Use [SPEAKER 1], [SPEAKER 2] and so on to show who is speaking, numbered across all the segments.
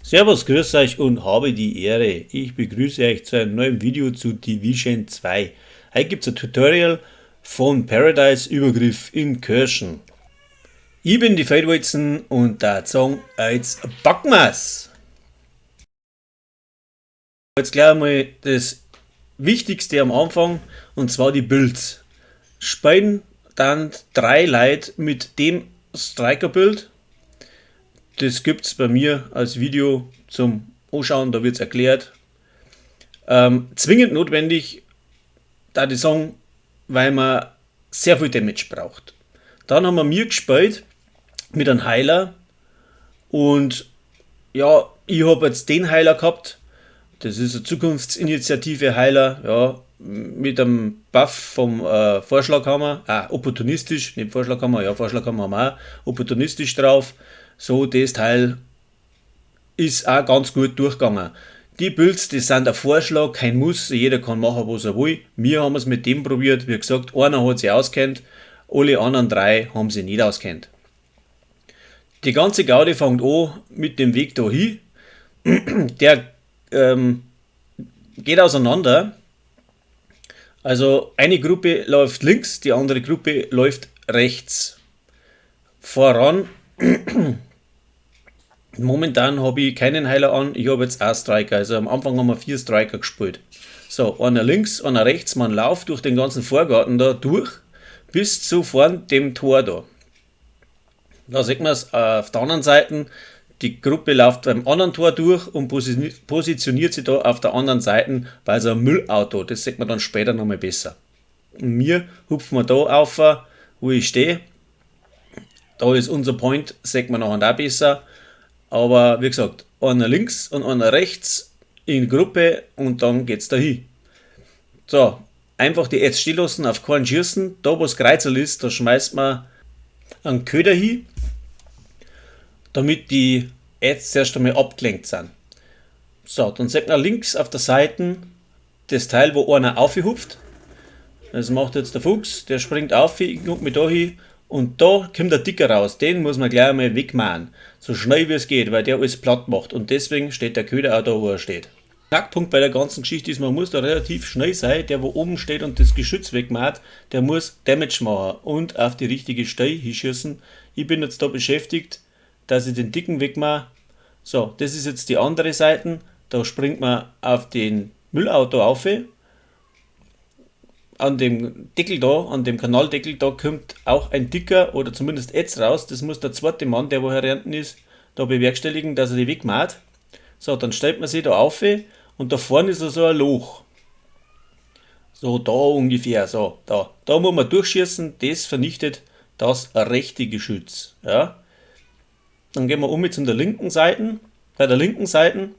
[SPEAKER 1] Servus, grüß euch und habe die Ehre. Ich begrüße euch zu einem neuen Video zu Division 2. Heute gibt es ein Tutorial von Paradise Übergriff Incursion. Ich bin die Feldwalzen und der Song als Backmas. Jetzt gleich einmal das Wichtigste am Anfang, und zwar die Builds. Spielen dann 3 Leute mit dem Striker-Bild. Das gibt es bei mir als Video zum Anschauen, da wird es erklärt. Zwingend notwendig, da die sagen, weil man sehr viel Damage braucht. Dann haben wir mir gespielt mit einem Heiler und ja, ich habe jetzt den Heiler gehabt. Das ist eine Zukunftsinitiative Heiler, ja, mit einem Buff vom Vorschlaghammer, opportunistisch, nicht Vorschlaghammer, ja, Vorschlaghammer haben wir auch, opportunistisch drauf. So, das Teil ist auch ganz gut durchgegangen. Die Builds, das sind ein Vorschlag, kein Muss, jeder kann machen, was er will. Wir haben es mit dem probiert, wie gesagt, einer hat sich auskennt, alle anderen 3 haben sich nicht auskennt. Die ganze Gaudi fängt an mit dem Weg da hin. Der geht auseinander. Also eine Gruppe läuft links, die andere Gruppe läuft rechts. Voran. Momentan habe ich keinen Heiler an, ich habe jetzt auch Striker, also am Anfang haben wir 4 Striker gespielt. So, einer links, einer rechts, man läuft durch den ganzen Vorgarten da durch, bis zu vorn dem Tor da. Da sieht man es auf der anderen Seite, die Gruppe läuft beim anderen Tor durch und positioniert sich da auf der anderen Seite bei so einem Müllauto, das sieht man dann später nochmal besser. Und wir hupfen da auf, wo ich stehe. Da ist unser Point, sieht man nachher auch besser. Aber wie gesagt, einer links und einer rechts in Gruppe und dann geht es dahin. So, einfach die Ads stehen lassen, auf keinen schießen. Da wo das Kreuzel ist, da schmeißt man einen Köder hin, damit die Ads zuerst einmal abgelenkt sind. So, dann sieht man links auf der Seite das Teil, wo einer aufhupft. Das macht jetzt der Fuchs, der springt auf, ich gucke mich da hin. Und da kommt der Dicker raus, den muss man gleich einmal wegmachen, so schnell wie es geht, weil der alles platt macht und deswegen steht der Köder auch da, wo er steht. Knackpunkt bei der ganzen Geschichte ist, man muss da relativ schnell sein, der wo oben steht und das Geschütz wegmacht, der muss Damage machen und auf die richtige Stelle hinschießen. Ich bin jetzt da beschäftigt, dass ich den Dicken wegmache. So, das ist jetzt die andere Seite, da springt man auf den Müllauto auf. An dem Deckel da, an dem Kanaldeckel da kommt auch ein Dicker oder zumindest Ads raus. Das muss der zweite Mann, der wo herrenten ist, da bewerkstelligen, dass er die wegmacht. So, dann stellt man sich da auf und da vorne ist so ein Loch. So, da ungefähr, so, da. Da muss man durchschießen, das vernichtet das rechte Geschütz. Ja. Dann gehen wir um zu der linken Seite. Bei der linken Seite,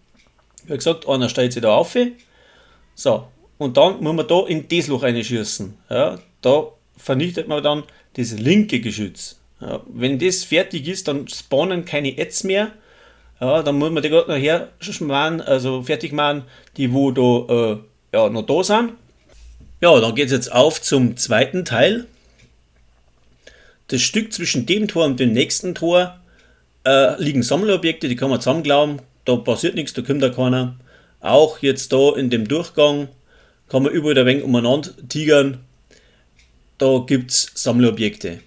[SPEAKER 1] wie gesagt, einer stellt sich da auf. So. Und dann muss man da in das Loch reinschießen. Ja, da vernichtet man dann das linke Geschütz. Ja, wenn das fertig ist, dann spawnen keine Ads mehr. Ja, dann muss man die gerade noch her machen, also fertig machen, die wo da noch da sind. Ja, dann geht es jetzt auf zum zweiten Teil. Das Stück zwischen dem Tor und dem nächsten Tor liegen Sammelobjekte, die kann man zusammenklauen. Da passiert nichts, da kommt da keiner. Auch jetzt da in dem Durchgang kann man überall ein wenig umeinander tigern. Da gibt es Sammlerobjekte.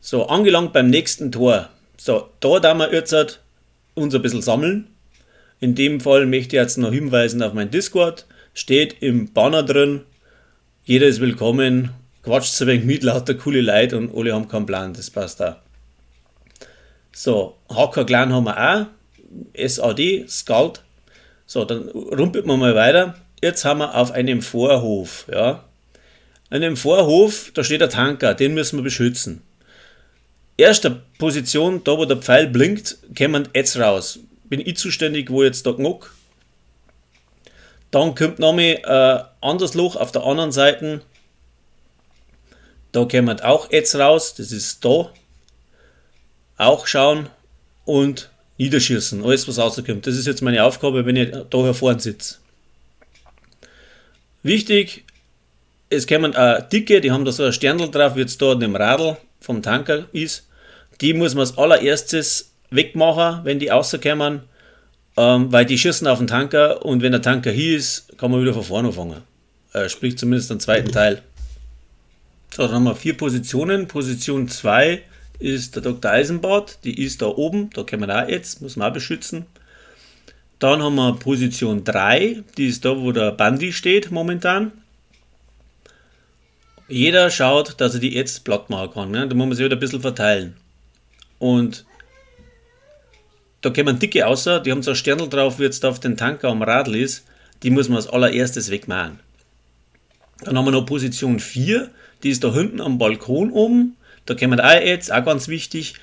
[SPEAKER 1] So, angelangt beim nächsten Tor. So, da wir jetzt uns ein bisschen sammeln. In dem Fall möchte ich jetzt noch hinweisen auf mein Discord. Steht im Banner drin, jeder ist willkommen, quatscht ein wenig mit, lauter coole Leute und alle haben keinen Plan, das passt auch. So, Hacker-Clan haben wir auch. SAD, Skald. So, dann rumpelt man mal weiter. Jetzt haben wir auf einem Vorhof, ja. An dem Vorhof, da steht ein Tanker, den müssen wir beschützen. Erste Position, da wo der Pfeil blinkt, kommen Ads raus. Bin ich zuständig, wo jetzt da knack. Dann kommt nochmal ein anderes Loch auf der anderen Seite. Da kommen auch Ads raus, das ist da. Auch schauen und niederschießen, alles was rauskommt. Das ist jetzt meine Aufgabe, wenn ich da hier vorne sitze. Wichtig, es kommen auch Dicke, die haben da so ein Sternl drauf, wie jetzt da an dem Radl vom Tanker ist. Die muss man als allererstes wegmachen, wenn die rauskommen. weil die schießen auf den Tanker und wenn der Tanker hier ist, kann man wieder von vorne anfangen. Sprich zumindest den zweiten Teil. So, dann haben wir 4 Positionen. Position 2 ist der Dr. Eisenbart, die ist da oben, da können wir auch jetzt, muss man auch beschützen. Dann haben wir Position 3, die ist da, wo der Bandi steht momentan. Jeder schaut, dass er die jetzt platt machen kann. Ne? Da muss man sich wieder ein bisschen verteilen. Und da kommen dicke außer, die haben so ein Sternl drauf, wie jetzt auf den Tanker am Radl ist. Die muss man als allererstes wegmachen. Dann haben wir noch Position 4, die ist da hinten am Balkon oben. Da können wir auch jetzt, auch ganz wichtig,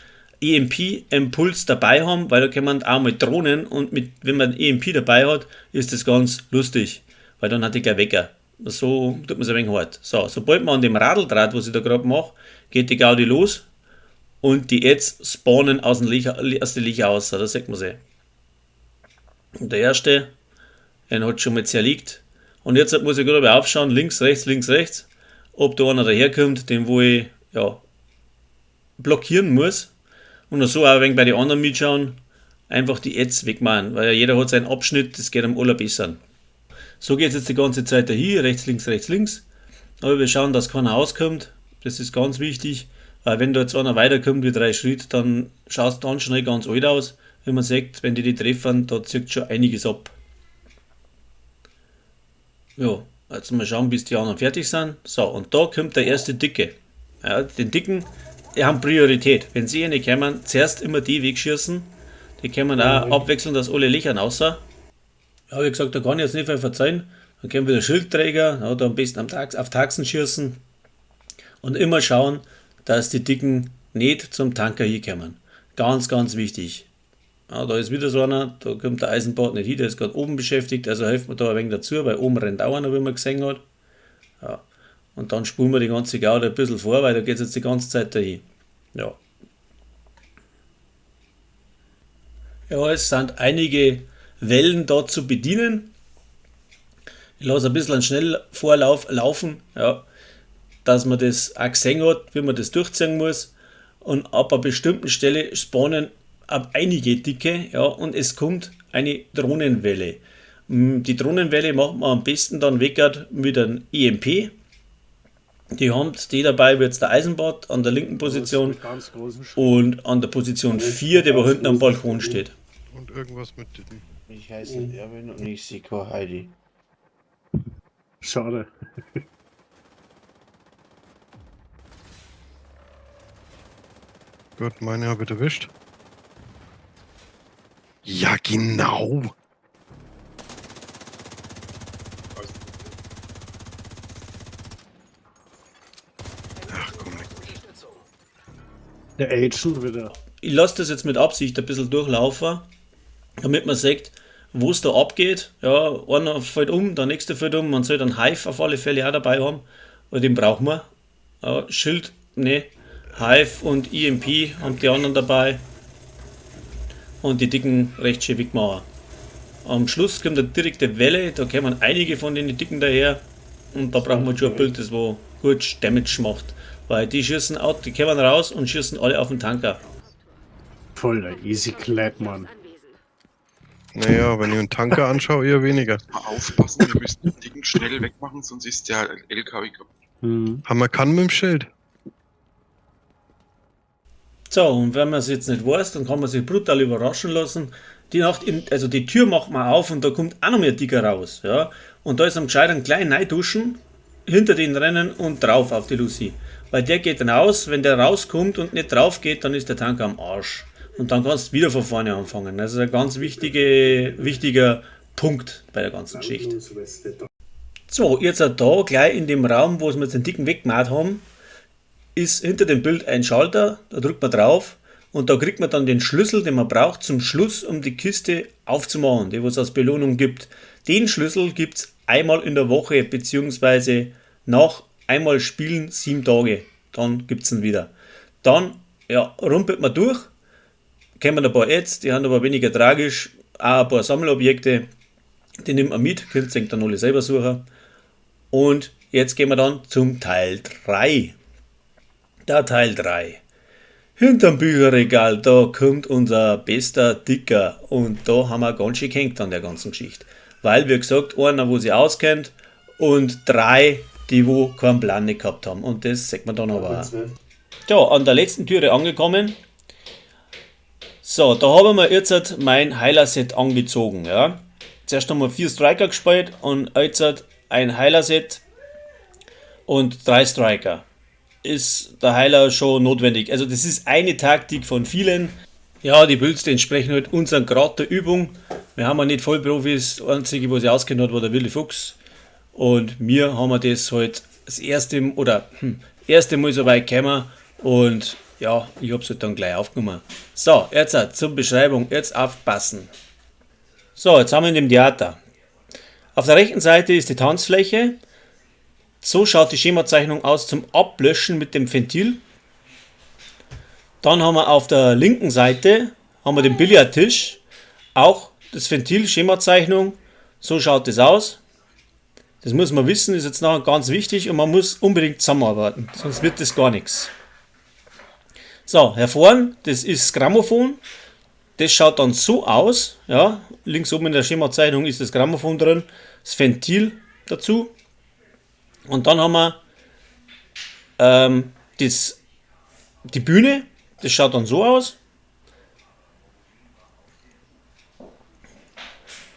[SPEAKER 1] EMP-Impuls dabei haben, weil da kann man auch mal Drohnen und wenn man EMP dabei hat, ist das ganz lustig, weil dann hat die gleich Wecker. So tut man es ein wenig hart. So, sobald man an dem Radl dreht, was ich da gerade mache, geht die Gaudi los und die jetzt spawnen aus den Licher aus. Da sieht man sie. Und der erste, den hat schon mal zerlegt. Und jetzt muss ich gerade aufschauen, links, rechts, ob da einer daherkommt, den wo ich blockieren muss. Und so auch ein wenig bei den anderen mitschauen, einfach die Ads wegmachen, weil ja jeder hat seinen Abschnitt, das geht am allerbesseren. So geht es jetzt die ganze Zeit hier, rechts, links. Aber wir schauen, dass keiner auskommt, das ist ganz wichtig, weil wenn da jetzt einer weiterkommt wie 3 Schritte, dann schaut es dann schnell ganz alt aus. Wenn man sagt, wenn die treffen, da zieht schon einiges ab. Ja, jetzt mal schauen, bis die anderen fertig sind. So, und da kommt der erste Dicke. Ja, den Dicken, die haben Priorität. Wenn sie eine kommen, zuerst immer die wegschießen. Die können auch abwechseln, dass alle Löcher außer. Ja, wie gesagt, da kann ich jetzt nicht viel verzeihen. Dann können wir den Schildträger, ja, da am besten auf Taxen schießen. Und immer schauen, dass die Dicken nicht zum Tanker hinkommen. Ganz, ganz wichtig. Ja, da ist wieder so einer, da kommt der Eisenbart nicht hin, der ist gerade oben beschäftigt, also helfen wir da ein wenig dazu, weil oben rennt auch einer, wie man gesehen hat. Ja. Und dann spulen wir die ganze Gaude ein bisschen vor, weil da geht es jetzt die ganze Zeit dahin. Ja. Ja, es sind einige Wellen da zu bedienen. Ich lasse ein bisschen einen Schnellvorlauf laufen, ja, dass man das auch gesehen hat, wie man das durchziehen muss. Und ab einer bestimmten Stelle spawnen ab einige Dicke, ja, und es kommt eine Drohnenwelle. Die Drohnenwelle macht man am besten dann weg mit einem EMP. Die haben die dabei, wie jetzt der Eisenbart an der linken Position und an der Position 4, der wo hinten am Balkon steht.
[SPEAKER 2] Und irgendwas mit Titten.
[SPEAKER 3] Ich heiße Erwin und ich Siko Heidi.
[SPEAKER 4] Schade.
[SPEAKER 2] Gut, meine habe ich erwischt. Ja, genau. Ach komm,
[SPEAKER 4] Der Agent wieder.
[SPEAKER 1] Ich lasse das jetzt mit Absicht ein bisschen durchlaufen, damit man sieht, wo es da abgeht. Ja, einer fällt um, der nächste fällt um. Man soll dann Hive auf alle Fälle auch dabei haben, weil den brauchen wir. Ja, Schild, ne, Hive und EMP haben die anderen dabei. Und die Dicken recht schön wegmachen. Am Schluss kommt eine direkte Welle, da kommen einige von den Dicken daher. Und da brauchen wir schon ein Bild, das wo gut Damage macht. Weil die schießen out, die kommen raus und schießen alle auf den Tanker.
[SPEAKER 4] Voll der Easy Clap, Mann.
[SPEAKER 2] naja, wenn ich einen Tanker anschaue, eher weniger.
[SPEAKER 5] Mal aufpassen, wir müssen den Dicken schnell wegmachen, sonst ist der LKW kaputt.
[SPEAKER 4] Hm.
[SPEAKER 2] Haben wir kann mit dem Schild.
[SPEAKER 1] So, und wenn man es jetzt nicht weiß, dann kann man sich brutal überraschen lassen. Also die Tür macht man auf und da kommt auch noch mehr Dicker raus. Ja? Und da ist am gescheiten kleinen Neiduschen, hinter den Rennen und drauf auf die Lucy. Weil der geht raus, wenn der rauskommt und nicht drauf geht, dann ist der Tanker am Arsch. Und dann kannst du wieder von vorne anfangen. Das ist ein ganz wichtiger Punkt bei der ganzen Geschichte. So, jetzt da gleich in dem Raum, wo wir jetzt den Dicken weggemacht haben, ist hinter dem Bild ein Schalter, da drückt man drauf und da kriegt man dann den Schlüssel, den man braucht zum Schluss, um die Kiste aufzumachen, die was als Belohnung gibt. Den Schlüssel gibt es einmal in der Woche, beziehungsweise nach einmal Spielen 7 Tage, dann gibt es ihn wieder. Dann rumpelt man durch, kommen ein paar Ads, die haben aber weniger tragisch, auch ein paar Sammelobjekte, die nimmt man mit, könnt ihr dann alle selber suchen. Und jetzt gehen wir dann zum Teil 3. Der Teil 3. Hinterm Bücherregal, da kommt unser bester Dicker und da haben wir ganz schön gehängt an der ganzen Geschichte. Weil, wie gesagt, einer, wo sich auskennt und 3, die wo keinen Plan nicht gehabt haben. Und das sagt man dann aber auch. So, an der letzten Türe angekommen. So, da haben wir jetzt mein Heiler-Set angezogen. Ja. Zuerst haben wir 4 Striker gespielt und jetzt ein Heiler-Set und 3 Striker. Ist der Heiler schon notwendig. Also das ist eine Taktik von vielen. Ja, die Builds entsprechen halt unseren Grad der Übung. Wir haben ja nicht Vollprofis, der einzige, was sich auskennt hat, war der Willi Fuchs. Und wir haben das halt das erste Mal so weit gekommen und ja, ich habe es halt dann gleich aufgenommen. So, jetzt zur Beschreibung, jetzt aufpassen. So, jetzt haben wir in dem Theater. Auf der rechten Seite ist die Tanzfläche. So schaut die Schemazeichnung aus zum Ablöschen mit dem Ventil. Dann haben wir auf der linken Seite den Billardtisch. Auch das Ventil, Schemazeichnung. So schaut es aus. Das muss man wissen, ist jetzt nachher ganz wichtig und man muss unbedingt zusammenarbeiten, sonst wird das gar nichts. So, hier vorne, das ist das Grammophon. Das schaut dann so aus. Ja, links oben in der Schemazeichnung ist das Grammophon drin, das Ventil dazu. Und dann haben wir die Bühne, das schaut dann so aus.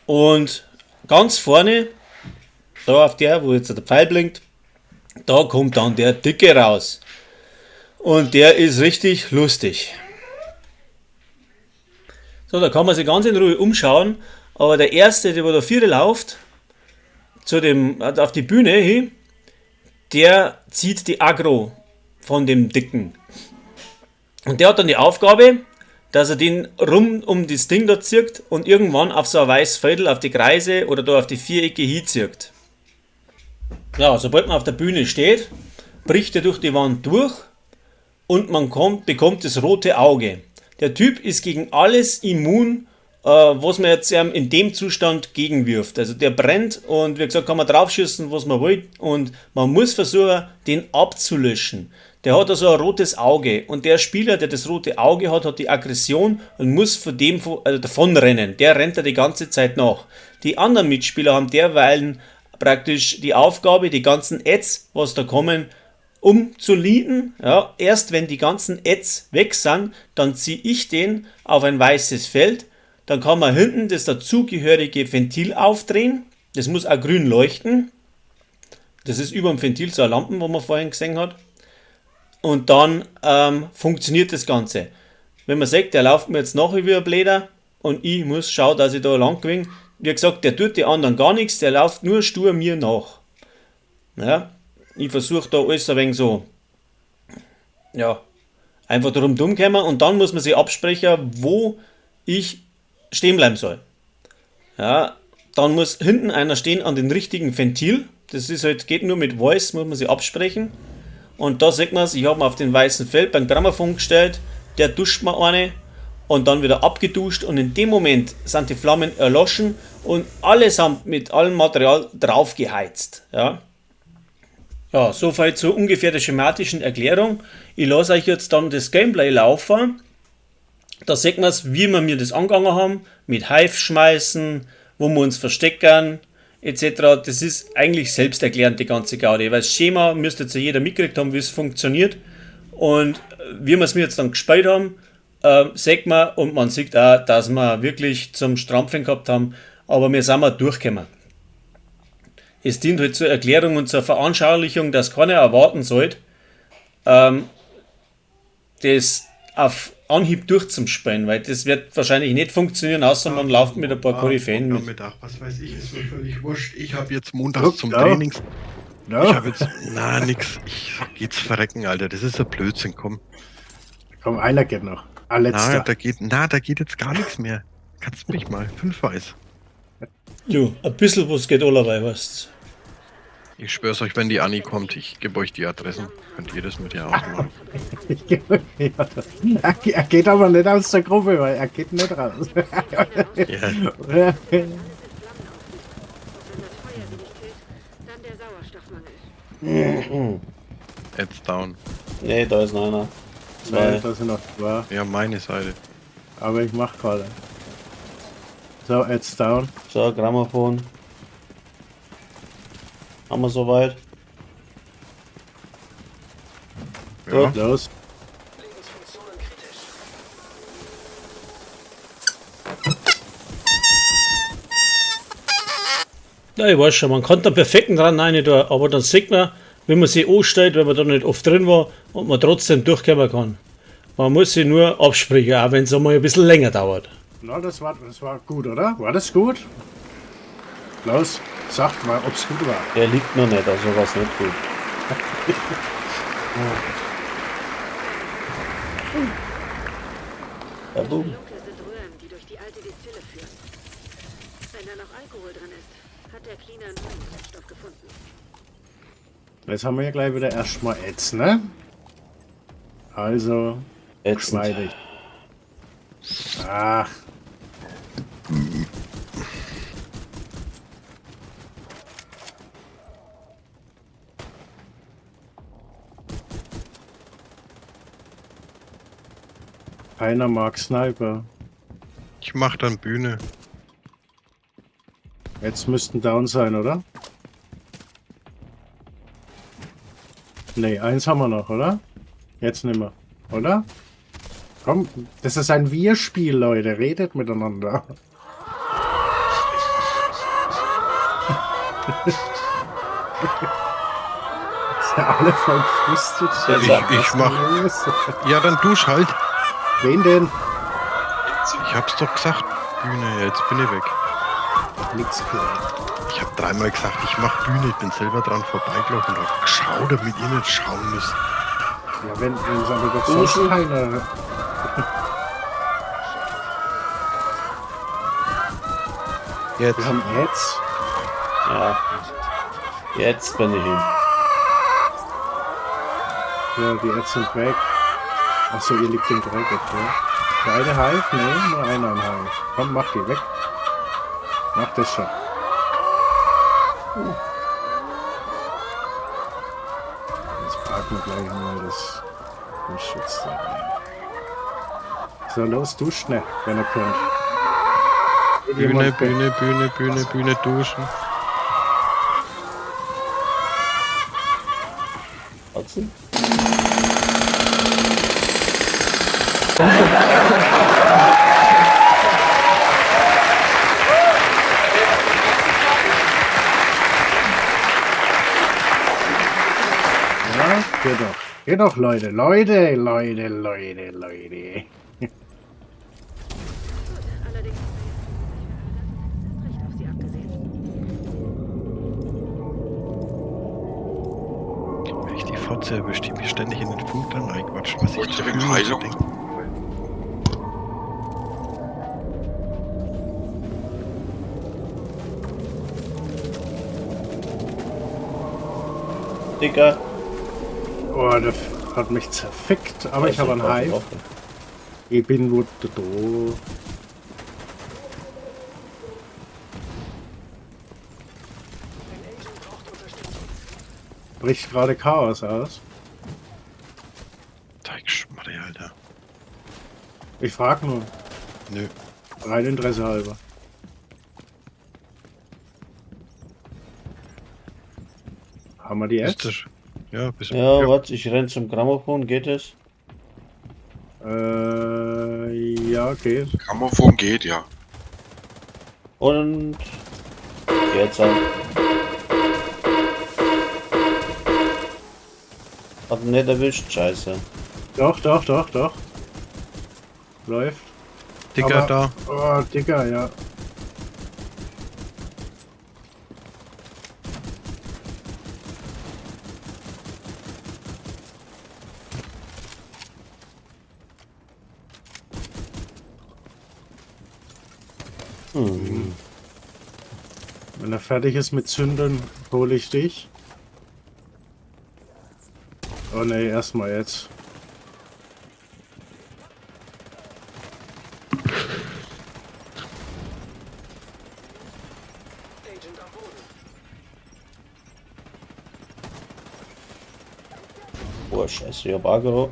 [SPEAKER 1] Und ganz vorne, da auf der, wo jetzt der Pfeil blinkt, da kommt dann der Dicke raus. Und der ist richtig lustig. So, da kann man sich ganz in Ruhe umschauen. Aber der erste, der wo da Viere läuft, auf die Bühne hin, der zieht die Aggro von dem Dicken. Und der hat dann die Aufgabe, dass er den rum um das Ding da zirkt und irgendwann auf so ein weißes Feld, auf die Kreise oder da auf die Vierecke hinzirkt. Ja, sobald man auf der Bühne steht, bricht er durch die Wand durch und man bekommt das rote Auge. Der Typ ist gegen alles immun, was man jetzt in dem Zustand gegenwirft. Also der brennt und wie gesagt kann man draufschießen, was man will und man muss versuchen, den abzulöschen. Der hat also ein rotes Auge und der Spieler, der das rote Auge hat, hat die Aggression und muss von dem davonrennen. Der rennt da die ganze Zeit nach. Die anderen Mitspieler haben derweilen praktisch die Aufgabe, die ganzen Ads, was da kommen, umzulieden. Ja, erst wenn die ganzen Ads weg sind, dann ziehe ich den auf ein weißes Feld. Dann kann man hinten das dazugehörige Ventil aufdrehen. Das muss auch grün leuchten. Das ist über dem Ventil so eine Lampe, wo man vorhin gesehen hat. Und dann funktioniert das Ganze. Wenn man sagt, der läuft mir jetzt nachher wie ein Bläder und ich muss schauen, dass ich da lang gewinne. Wie gesagt, der tut die anderen gar nichts, der läuft nur stur mir nach. Ja, ich versuche da alles ein wenig so, ja, einfach darum dumm kommen und dann muss man sich absprechen, wo ich stehen bleiben soll. Ja, dann muss hinten einer stehen an den richtigen Ventil. Das ist halt, geht nur mit Voice, muss man sich absprechen. Und da sieht man es, ich habe ihn auf den weißen Feld beim Grammophon gestellt, der duscht mir eine und dann wieder abgeduscht und in dem Moment sind die Flammen erloschen und allesamt mit allem Material drauf geheizt. Ja, ja, soweit zur ungefähr der schematischen Erklärung. Ich lasse euch jetzt dann das Gameplay laufen. Da sieht man es, wie wir das angegangen haben, mit Hive schmeißen, wo wir uns verstecken, etc. Das ist eigentlich selbsterklärend, die ganze Gaudi, weil das Schema müsste jetzt jeder mitgekriegt haben, wie es funktioniert. Und wie wir es jetzt dann gespielt haben, sieht man und man sieht auch, dass wir wirklich zum Strampfen gehabt haben, aber wir sind durchgekommen. Es dient halt zur Erklärung und zur Veranschaulichung, dass keiner erwarten sollte, das auf Anhieb durchzuspielen, weil das wird wahrscheinlich nicht funktionieren, außer man läuft mit ein paar Koryphäen mit.
[SPEAKER 2] Was weiß ich, ist mir völlig wurscht. Ich habe jetzt montags zum Trainings.
[SPEAKER 4] Ja.
[SPEAKER 2] Ich habe jetzt. Na, nix. Ich geht's verrecken, Alter. Das ist ein Blödsinn, komm.
[SPEAKER 4] Komm, einer geht noch. Letzter.
[SPEAKER 2] Da geht jetzt gar nichts mehr. Kannst mich mal. 5 weiß.
[SPEAKER 1] Jo, ein bisschen was geht allerweil, weißt
[SPEAKER 2] Ich schwör's euch, wenn die Anni kommt, ich gebe euch die Adressen. Könnt ihr das mit ihr ausmachen.
[SPEAKER 4] Er geht aber nicht aus der Gruppe, weil er geht nicht raus.
[SPEAKER 2] Ja.
[SPEAKER 3] Mhm.
[SPEAKER 2] It's down.
[SPEAKER 3] Nee, da ist noch einer. Zwei.
[SPEAKER 4] Da sind noch zwei.
[SPEAKER 2] Ja, meine Seite.
[SPEAKER 4] Aber ich mach gerade. So, jetzt down.
[SPEAKER 3] So, Grammophon. Haben wir soweit?
[SPEAKER 2] Ja.
[SPEAKER 4] Los.
[SPEAKER 1] Ja, ich weiß schon, man kann da perfekten dran rein tun, aber dann sieht man, wenn man sich anstellt, wenn man da nicht oft drin war und man trotzdem durchkommen kann. Man muss sich nur absprechen, auch wenn es einmal ein bisschen länger dauert.
[SPEAKER 4] Na, das war gut, oder? War das gut? Los, sagt mal, ob's gut war.
[SPEAKER 3] Der liegt noch nicht, also was nicht gut. Ja, boom.
[SPEAKER 6] Luke sind Röhren, die durch die alte Distille führen. Wenn da noch Alkohol drin ist, hat der Cleaner einen neuen Treibstoff gefunden.
[SPEAKER 4] Jetzt haben wir ja gleich wieder erstmal Ads, ne? Also,
[SPEAKER 3] Ätzend.
[SPEAKER 4] geschmeidig. Ach. Keiner mag Sniper.
[SPEAKER 2] Ich mach dann Bühne.
[SPEAKER 4] Jetzt müssten down sein, oder? Ne, eins haben wir noch, oder? Jetzt nimmer, oder? Komm, das ist ein Wir-Spiel, Leute. Redet miteinander. Ist ja alle voll gefrustet.
[SPEAKER 2] Ich mach. Ja, dann dusch halt.
[SPEAKER 4] Wen denn?
[SPEAKER 2] Ich hab's doch gesagt. Bühne, jetzt bin ich weg.
[SPEAKER 4] Nix gehört.
[SPEAKER 2] Ich hab dreimal gesagt, ich mach Bühne. Ich bin selber dran vorbeigelaufen und hab geschaut, damit ihr nicht schauen müsst.
[SPEAKER 4] Ja, wenn es aber doch sonst keiner.
[SPEAKER 2] Jetzt.
[SPEAKER 4] Wir haben Ads.
[SPEAKER 3] Ja. Jetzt bin ich hin.
[SPEAKER 4] Ja, die Ads sind weg. Achso, ihr liegt im Dreck, okay. Beide Hive? Nee, nur einer am Hive. Komm, mach die weg. Mach das schon. Jetzt packen wir gleich mal das Schutz da rein. So, los, duscht ne, wenn ihr könnt.
[SPEAKER 2] Bühne, Bühne, Bühne, Bühne, Bühne, duschen.
[SPEAKER 3] Watson?
[SPEAKER 4] Ja, geht doch. Geht doch, Leute. Leute.
[SPEAKER 6] Allerdings recht auf sie abgesehen.
[SPEAKER 2] Wenn ich die Fotze erwische, die mich ständig in den Punkt dann reinquatscht, was ich
[SPEAKER 5] Wollt
[SPEAKER 2] zu
[SPEAKER 5] ihr wegen
[SPEAKER 2] fühlen
[SPEAKER 5] Heilung?
[SPEAKER 2] denke.
[SPEAKER 3] Dicker.
[SPEAKER 4] Oh, das hat mich zerfickt. Aber ich habe einen Hive. Ich bin gut da. Bricht gerade Chaos aus.
[SPEAKER 2] Teigschmarre, Alter.
[SPEAKER 4] Ich frag nur.
[SPEAKER 2] Nö.
[SPEAKER 4] Rein Interesse halber. Haben wir die
[SPEAKER 2] Ist
[SPEAKER 4] jetzt?
[SPEAKER 2] das? Ja, bis
[SPEAKER 3] Ja, warte, ich renn zum Grammophon, geht es?
[SPEAKER 4] Ja, geht.
[SPEAKER 5] Grammophon geht, ja.
[SPEAKER 3] Und jetzt auch. Hat ihn nicht erwischt, scheiße.
[SPEAKER 4] Doch. Läuft.
[SPEAKER 2] Dicker
[SPEAKER 4] aber-
[SPEAKER 2] da.
[SPEAKER 4] Oh, Dicker, ja. Wenn er fertig ist mit Zündern, hole ich dich. Oh ne, erstmal jetzt.
[SPEAKER 3] Oh, scheiße, ich hab Agro.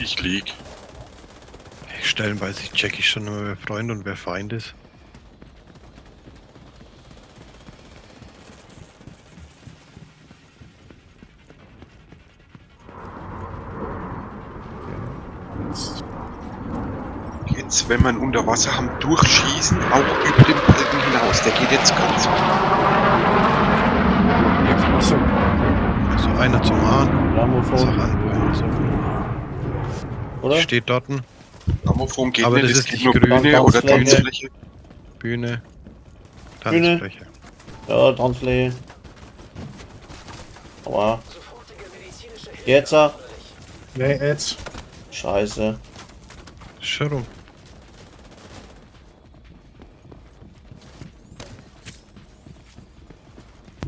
[SPEAKER 5] Ich lieg.
[SPEAKER 2] Stellenweise check ich schon nur, wer Freund und wer Feind ist.
[SPEAKER 5] Jetzt, wenn man unter Wasser haben, durchschießen, auch über den Balken hinaus. Der geht jetzt ganz weit.
[SPEAKER 4] Achso,
[SPEAKER 2] Also einer zum Hahn.
[SPEAKER 3] Grammophon.
[SPEAKER 2] So
[SPEAKER 3] Oder?
[SPEAKER 2] Steht dort.
[SPEAKER 5] Grammophon geht
[SPEAKER 2] Aber
[SPEAKER 5] nicht,
[SPEAKER 2] das
[SPEAKER 5] es
[SPEAKER 2] ist
[SPEAKER 5] geht
[SPEAKER 2] nicht
[SPEAKER 5] nur
[SPEAKER 2] grün.
[SPEAKER 5] Bühne oder
[SPEAKER 3] Tanzfläche.
[SPEAKER 5] Tanzfläche.
[SPEAKER 2] Bühne.
[SPEAKER 3] Bühne.
[SPEAKER 2] Tanzfläche.
[SPEAKER 3] Ja, Tanzfläche. Aua. Jetzt.
[SPEAKER 4] nee, jetzt.
[SPEAKER 3] Scheiße.
[SPEAKER 2] Schon rum.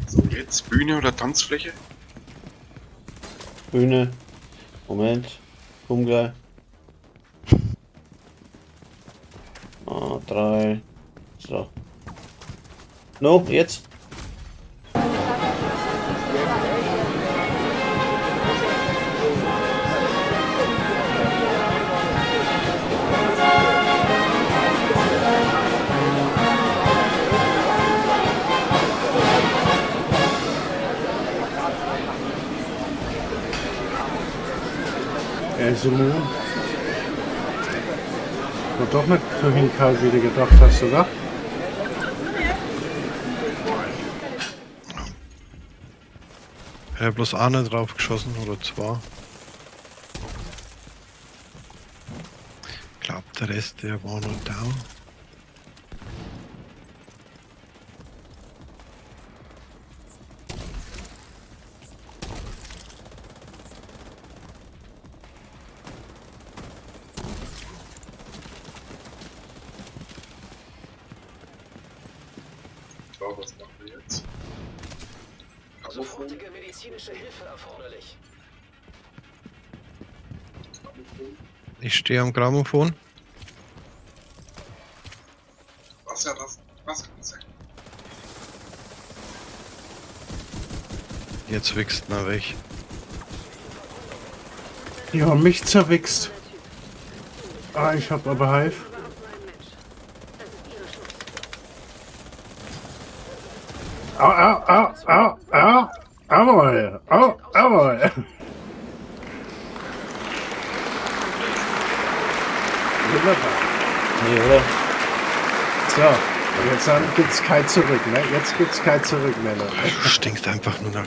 [SPEAKER 5] So, jetzt Bühne oder Tanzfläche.
[SPEAKER 3] Bühne. Moment. Komm gleich. 3. So. No, jetzt.
[SPEAKER 4] Er ist immun. War doch nicht so hinkalt, wie du gedacht hast, oder?
[SPEAKER 2] Er hat bloß eine drauf geschossen oder zwei. Ich glaube, der Rest, der war noch down.
[SPEAKER 5] So, was machen wir jetzt? Grammophon.
[SPEAKER 7] Sofortige medizinische Hilfe erforderlich.
[SPEAKER 2] Ich stehe am Grammophon.
[SPEAKER 5] Wasser, Wasser.
[SPEAKER 2] Jetzt wächst er weg.
[SPEAKER 4] Die haben mich zerwichst. Ah, ich hab aber Hive.
[SPEAKER 6] Aber auch nur ein Mensch. Das ist ihre Chance.
[SPEAKER 4] Jawohl. Wunderbar.
[SPEAKER 3] Nee, oder?
[SPEAKER 4] So, jetzt gibt's kein Zurück, ne? Jetzt gibt's kein Zurück mehr, Leute.
[SPEAKER 2] Du stinkst einfach nur nach.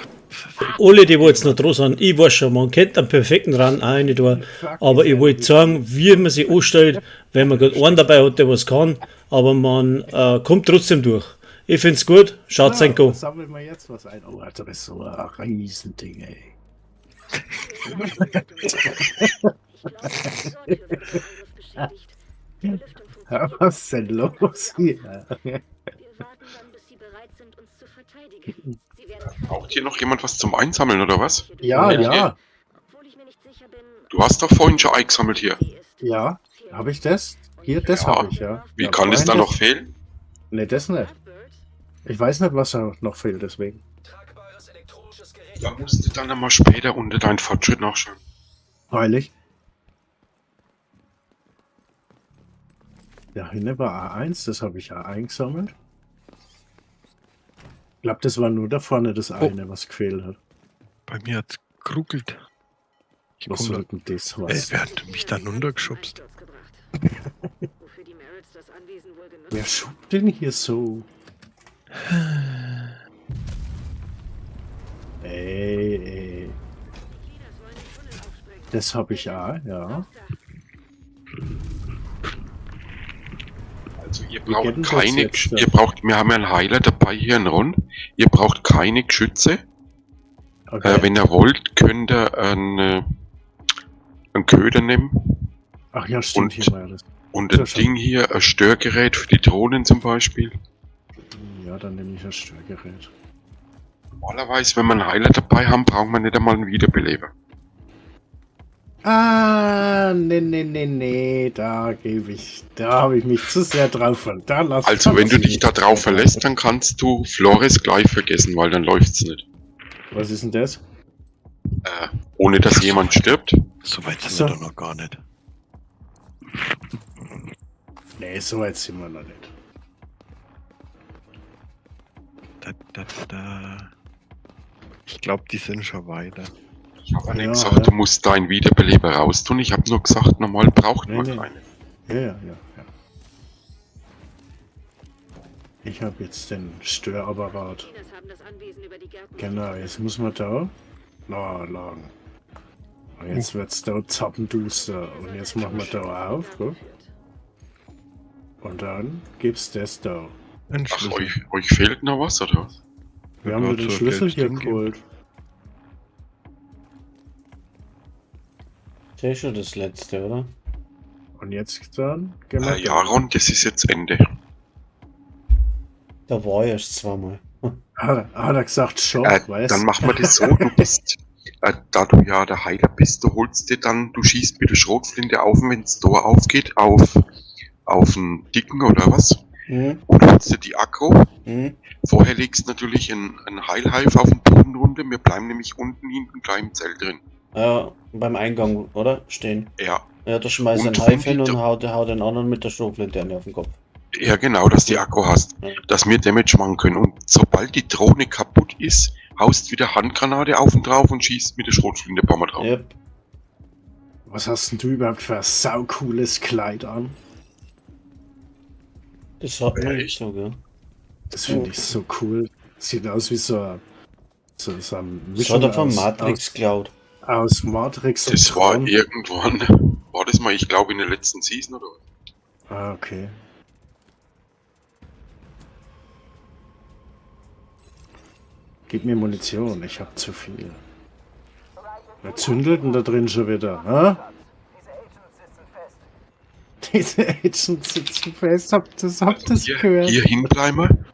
[SPEAKER 1] Alle, die jetzt noch dran sind, ich weiß schon, man kennt einen perfekten Run auch nicht da, aber ich wollte sagen, wie man sich anstellt, wenn man gerade einen dabei hat, der was kann, aber man kommt trotzdem durch. Ich find's gut, schaut sein Go.
[SPEAKER 4] Sammeln wir jetzt was ein. Oh, das ist so ein Riesending, ey.
[SPEAKER 6] Ich glaube, die Sortür wird vom Angriff beschädigt. Die Belüftung
[SPEAKER 4] Ja,
[SPEAKER 6] funktioniert.
[SPEAKER 4] was ist denn los hier?
[SPEAKER 6] Wir warten dann, bis sie bereit sind, uns zu verteidigen. Sie werden
[SPEAKER 5] Braucht hier noch jemand was zum Einsammeln oder was?
[SPEAKER 4] Ja,
[SPEAKER 5] Welche?
[SPEAKER 4] ja,
[SPEAKER 6] Obwohl ich mir nicht sicher bin,
[SPEAKER 5] Du hast doch vorhin schon eingesammelt hier.
[SPEAKER 6] die ist.
[SPEAKER 4] ja. Habe ich das? Hier, das
[SPEAKER 5] Ja.
[SPEAKER 4] habe ich, ja.
[SPEAKER 5] Wie
[SPEAKER 4] ja,
[SPEAKER 5] kann es da
[SPEAKER 4] vorhin
[SPEAKER 5] noch fehlen?
[SPEAKER 4] Nee, das nicht.
[SPEAKER 6] Blackbird?
[SPEAKER 4] Ich weiß nicht, was da noch fehlt, deswegen.
[SPEAKER 7] Tragbares elektronisches Gerät.
[SPEAKER 5] Da musst du dann einmal später unter deinen Fortschritt nachschauen.
[SPEAKER 4] Freilich. Da hinten war A1, das habe ich A eingesammelt. Ich glaube, das war nur da vorne das eine, was gefehlt hat.
[SPEAKER 2] Bei mir hat's geruckelt. Ich
[SPEAKER 4] Was
[SPEAKER 2] komm da,
[SPEAKER 4] sollten das was?
[SPEAKER 2] wer hat mich dann runtergeschubst?
[SPEAKER 6] Einsturz gebracht. Wofür die Merrills das Anwesen wohl genutzt
[SPEAKER 4] Wer schubt denn hier so? Ey.
[SPEAKER 6] Cleaners wollen den Tunnel aufsprengen.
[SPEAKER 4] Das habe ich A, ja.
[SPEAKER 6] Raus da.
[SPEAKER 5] Also ihr
[SPEAKER 4] Wie geht
[SPEAKER 5] braucht
[SPEAKER 4] denn das
[SPEAKER 5] keine,
[SPEAKER 4] jetzt, ja?
[SPEAKER 5] wir haben ja einen Heiler dabei hier in Ron. Ihr braucht keine Geschütze.
[SPEAKER 4] Okay.
[SPEAKER 5] Wenn ihr wollt, könnt ihr einen Köder nehmen
[SPEAKER 4] Ach ja, stimmt,
[SPEAKER 5] und-
[SPEAKER 4] hier war das.
[SPEAKER 5] und ein
[SPEAKER 4] Ja, schon.
[SPEAKER 5] Ding hier, ein Störgerät für die Drohnen zum Beispiel.
[SPEAKER 4] Ja, dann nehme ich das Störgerät.
[SPEAKER 5] Normalerweise, wenn wir einen Heiler dabei haben, brauchen wir nicht einmal einen Wiederbeleber.
[SPEAKER 4] Ah, nee, da habe ich mich zu sehr drauf verlassen.
[SPEAKER 5] Also wenn du dich da drauf verlässt, dann kannst du Flores gleich vergessen, weil dann läuft's nicht.
[SPEAKER 4] Was ist denn das?
[SPEAKER 5] Ohne dass jemand stirbt?
[SPEAKER 2] So weit sind
[SPEAKER 4] So.
[SPEAKER 2] wir doch noch gar nicht.
[SPEAKER 4] Nee, so weit sind wir noch nicht.
[SPEAKER 2] Da. Ich glaube, die sind schon weiter.
[SPEAKER 5] Ich habe nicht
[SPEAKER 4] Ja,
[SPEAKER 5] gesagt,
[SPEAKER 4] ja.
[SPEAKER 5] du musst deinen Wiederbeleber raustun. Ich habe nur gesagt, normal braucht man
[SPEAKER 4] Nee, nee.
[SPEAKER 5] keine.
[SPEAKER 4] Ja. Ich habe jetzt den Störapparat.
[SPEAKER 6] Chinas haben das Anwesen über die Gärten.
[SPEAKER 4] Genau, jetzt muss man da lagen. Und jetzt wird's da zappenduster. Und jetzt machen wir da auf. Guck. Und dann gibt's das da.
[SPEAKER 2] Ein
[SPEAKER 5] Ach,
[SPEAKER 2] Schlüssel.
[SPEAKER 5] euch fehlt noch was, oder was?
[SPEAKER 4] Wir haben nur den Schlüssel hier geholt.
[SPEAKER 3] Das ist schon das letzte, oder?
[SPEAKER 4] Und jetzt dann gehen wir
[SPEAKER 5] Ja, Ron, das ist jetzt Ende.
[SPEAKER 3] Da war ich erst zweimal.
[SPEAKER 4] Hat er gesagt, schon, weißt
[SPEAKER 5] Dann machen wir das so, du bist, da du ja der Heiler bist, du holst dir dann, du schießt mit der Schrotflinte auf, wenn das Tor aufgeht, auf einen Dicken oder was,
[SPEAKER 3] Mhm.
[SPEAKER 5] und holst dir die Aggro.
[SPEAKER 3] Mhm.
[SPEAKER 5] Vorher legst du natürlich einen Heilhive auf den Boden runter, wir bleiben nämlich unten hinten gleich im Zelt drin.
[SPEAKER 3] Ja, beim Eingang, oder? Stehen.
[SPEAKER 5] Ja,
[SPEAKER 3] Ja, da schmeißt
[SPEAKER 5] Und
[SPEAKER 3] ein Hive hin
[SPEAKER 5] von
[SPEAKER 3] und haut den anderen mit der Schrotflinte auf den Kopf.
[SPEAKER 5] ja genau, dass die Aggro hast,
[SPEAKER 3] Ja.
[SPEAKER 5] dass wir Damage machen können. Und sobald die Drohne kaputt ist, haust wieder Handgranate auf und drauf und schießt mit der Schrotflinte ein paar Mal drauf.
[SPEAKER 3] Yep.
[SPEAKER 4] Was hast denn du überhaupt für ein saucooles Kleid an?
[SPEAKER 3] Das hat man
[SPEAKER 5] Echt?
[SPEAKER 3] nicht so, gell?
[SPEAKER 4] Das finde ich so cool. Sieht aus wie so eine
[SPEAKER 3] Das
[SPEAKER 4] Mischung
[SPEAKER 3] hat er von
[SPEAKER 4] aus-
[SPEAKER 3] Matrix geklaut.
[SPEAKER 4] Aus Matrix und
[SPEAKER 5] Das war
[SPEAKER 4] Tron.
[SPEAKER 5] irgendwann, war das mal, ich glaube in der letzten Season oder was?
[SPEAKER 4] Ah, okay. Gib mir Munition, ich hab zu viel. Wer zündelt denn da drin schon wieder? Ha? Diese Agents sitzen fest. Habt ihr gehört?
[SPEAKER 5] Hier hinbleiben.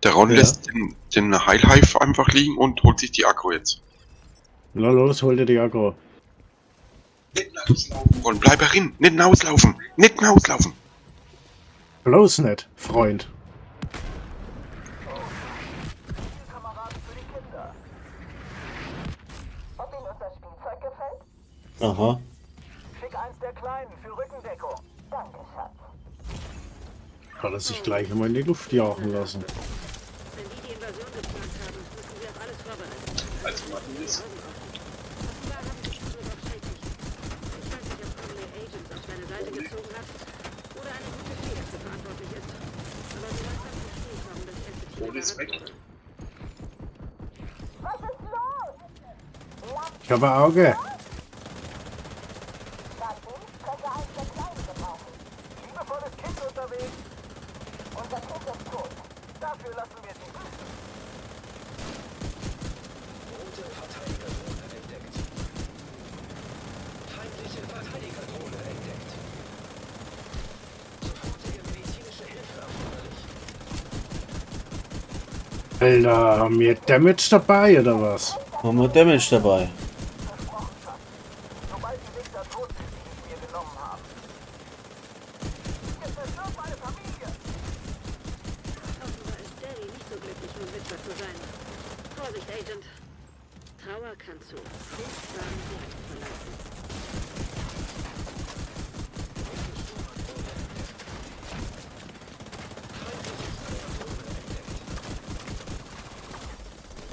[SPEAKER 5] Der Ron
[SPEAKER 4] Ja.
[SPEAKER 5] lässt den Heilhive einfach liegen und holt sich die Aggro jetzt.
[SPEAKER 4] Na los, hol dir die Aggro.
[SPEAKER 5] Nicht rauslaufen, Ron, bleib herin. Nicht rauslaufen. Nicht rauslaufen.
[SPEAKER 4] Bloß nicht, Freund.
[SPEAKER 8] Ob Ihnen unser Spielzeug gefällt?
[SPEAKER 3] Aha.
[SPEAKER 8] Schick eins der Kleinen für Rückendeckung. Danke, Schatz.
[SPEAKER 4] Hat er sich gleich einmal in die Luft jagen lassen.
[SPEAKER 6] Wenn die Invasion geplant haben, müssen wir auf alles vorbereiten.
[SPEAKER 5] Also machen wir es.
[SPEAKER 6] Offenbar haben sie es nur noch schrecklich. Ich weiß nicht, ob Conley Agents auf seine Seite gezogen hat oder eine gute Fee dafür verantwortlich ist. Aber so langsam verstehe ich, warum das erste Team
[SPEAKER 5] Hol es weg.
[SPEAKER 8] Was ist los?
[SPEAKER 4] Ich habe ein Auge.
[SPEAKER 8] Das Ding könnte eins der Kleinen gebrauchen. Liebevolles Kind unterwegs. Unser Kind ist tot. Dafür lassen wir sie büßen.
[SPEAKER 7] Rote Verteidigerdrohne entdeckt. Feindliche Verteidigerdrohne entdeckt. Sofortige medizinische Hilfe erforderlich.
[SPEAKER 4] Alter, haben wir Damage dabei oder was?
[SPEAKER 3] Haben wir Damage dabei?
[SPEAKER 8] Sobald die Wichser tot sind, die wir genommen haben. Jetzt zerstört meine Familie.
[SPEAKER 6] Offenbar ist Daddy nicht so glücklich, nun Witwer zu sein. Vorsicht, Agent. Trauer kann zu furchtbaren Werten verleiten.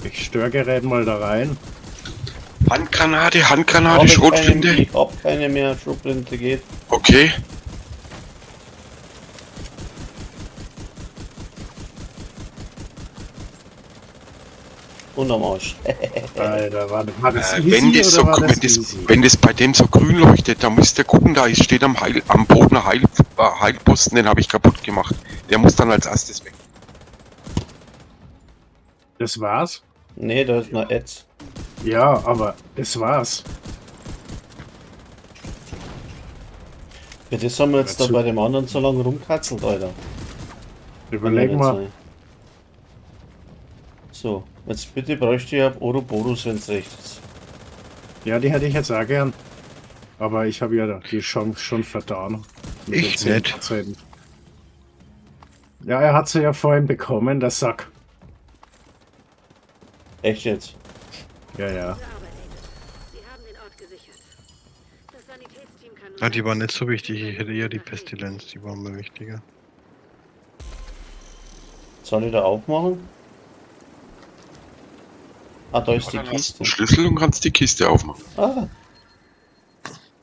[SPEAKER 4] Ich Störgerät mal da rein.
[SPEAKER 5] Handgranate,
[SPEAKER 3] Hab
[SPEAKER 5] Handgranate,
[SPEAKER 3] ich
[SPEAKER 5] Schrotflinte.
[SPEAKER 3] Ich hab keine mehr Schrotflinte geht.
[SPEAKER 5] Okay.
[SPEAKER 3] Und am Arsch.
[SPEAKER 4] Alter, war das
[SPEAKER 5] Wenn,
[SPEAKER 4] easy
[SPEAKER 5] das
[SPEAKER 4] oder
[SPEAKER 5] so,
[SPEAKER 4] war
[SPEAKER 5] wenn,
[SPEAKER 4] das
[SPEAKER 5] das,
[SPEAKER 4] easy?
[SPEAKER 5] wenn das bei dem so grün leuchtet, dann müsst ihr gucken, da steht am Boden ein Heilposten, den habe ich kaputt gemacht. Der muss dann als erstes weg.
[SPEAKER 4] Das war's?
[SPEAKER 3] Nee, da ist noch Ads.
[SPEAKER 4] Ja, aber das war's.
[SPEAKER 3] Ja, das haben wir jetzt da
[SPEAKER 4] Dazu-
[SPEAKER 3] bei dem anderen so lange rumkatzelt, Alter.
[SPEAKER 4] Überleg
[SPEAKER 3] Kann ja
[SPEAKER 4] mal.
[SPEAKER 3] nicht sein. So, jetzt bitte bräuchte ich ab Ouroboros, wenn es recht ist.
[SPEAKER 4] Ja, die hätte ich jetzt auch gern. Aber ich habe ja die Chance schon vertan. Mit
[SPEAKER 2] Ich
[SPEAKER 4] den 10%. Ja, er hat sie ja vorhin bekommen, der Sack.
[SPEAKER 3] Echt jetzt?
[SPEAKER 4] Ja, ja.
[SPEAKER 6] Gute Arbeit, Agent. Sie haben den Ort
[SPEAKER 2] Ah, die waren nicht so wichtig. Ich hätte eher die Pestilenz, die waren mir wichtiger.
[SPEAKER 3] Soll ich da aufmachen? Ah, da ist die
[SPEAKER 5] Dann hast du
[SPEAKER 3] Kiste.
[SPEAKER 5] einen Schlüssel und kannst die Kiste aufmachen.
[SPEAKER 3] Ah.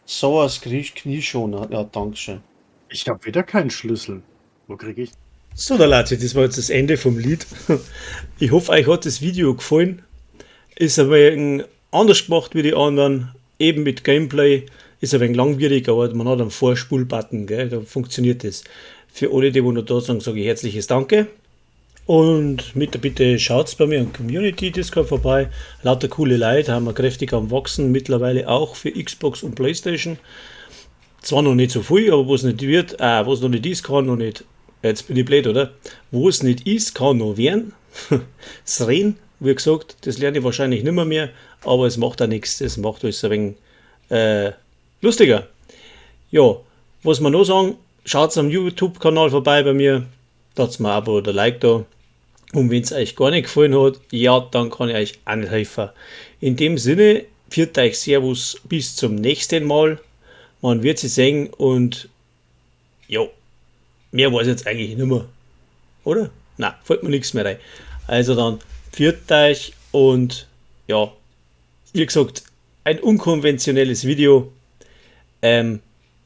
[SPEAKER 3] So als Knieschoner. Ja, dankeschön.
[SPEAKER 4] Ich habe wieder keinen Schlüssel. Wo kriege ich?
[SPEAKER 1] So, der Leute, das war jetzt das Ende vom Lied. Ich hoffe, euch hat das Video gefallen. Ist ein wenig anders gemacht wie die anderen. Eben mit Gameplay. Ist ein wenig langwierig, aber man hat einen Vorspul-Button, gell? Da funktioniert das. Für alle, die noch da sind, sage ich herzliches Danke. Und mit der Bitte schaut bei mir im Community Discord vorbei. Lauter coole Leute, haben wir kräftig am Wachsen. Mittlerweile auch für Xbox und Playstation. Zwar noch nicht so viel, aber wo es nicht wird, wo es noch nicht ist, kann noch nicht. Jetzt bin ich blöd, oder? Wo es nicht ist, kann noch werden. Das Reden, wie gesagt, das lerne ich wahrscheinlich nicht mehr, aber es macht auch nichts. Das macht alles ein wenig lustiger. Ja, was wir noch sagen, schaut am YouTube-Kanal vorbei bei mir. Lasst mir ein Abo oder Like da. Und wenn es euch gar nicht gefallen hat, ja, dann kann ich euch auch nicht helfen. In dem Sinne, pfiat euch Servus, bis zum nächsten Mal. Man wird sie sehen und ja, mehr weiß ich jetzt eigentlich nicht mehr. Oder? Nein, fällt mir nichts mehr rein. Also dann, pfiat euch und ja, wie gesagt, ein unkonventionelles Video.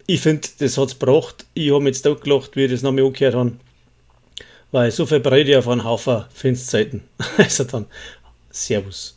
[SPEAKER 1] Ich finde, das hat es gebracht. Ich habe mir jetzt auch gelacht, wie ich das nochmal angehört habe. Weil so viel Breit auf einen Haufen findest du selten. Also dann, Servus.